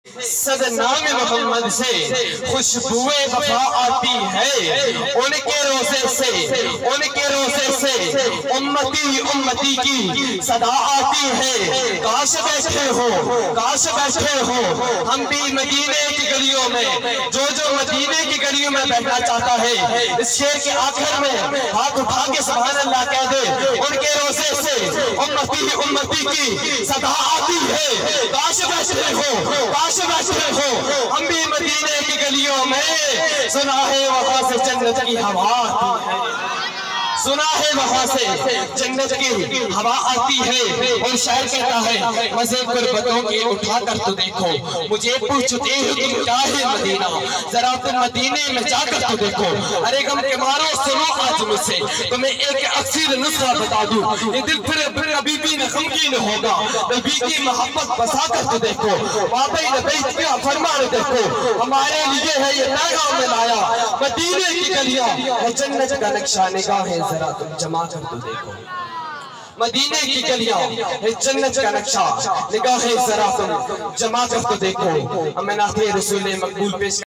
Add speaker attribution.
Speaker 1: सदनाम मोहम्मद से खुशबुए वफा आती है, उनके रोज़े से उम्मती उम्मती की सदा आती है। काश बैठे हो हम भी मदीने की गलियों में, जो मदीने की गलियों में बैठना चाहता है इस शेर के आखिर में हाथ उठा के सुभान अल्लाह कह दे। उनके रोज़े से उम्मती उम्मती की सदा आती है। काश बैठे हो हम भी मदीने की गलियों में, सुना है वहां से जन्नत की हवा आती है, सुना है वहां से जन्नत की हवा आती है। और शायर कहता है मज़े गुर्बतों के उठा कर तो देखो, मुझे पूछते हो तुम क्या है मदीना, जरा तुम मदीने में जाकर तो देखो। अरे गम के मारो सुनो आज मुझसे, तुम्हें एक अक्सर नुस्खा बता दूं, ये दिल फिर कभी भी न गमगीन होगा। नबी की मोहब्बत बसा कर तो देखो, वाकई नबी क्या फरमान देखो, हमारे लिए है ये पैगाम में लाया। मदीने की गलियां है जन्नत का नक्शा, निगाहें जरा तुम जमा कर तो देखो। मदीने की गलियां है जन्नत का नक्शा, निगाहें जरा तुम जमा कर तो देखो। हमें नाते रसूल मकबूल पेश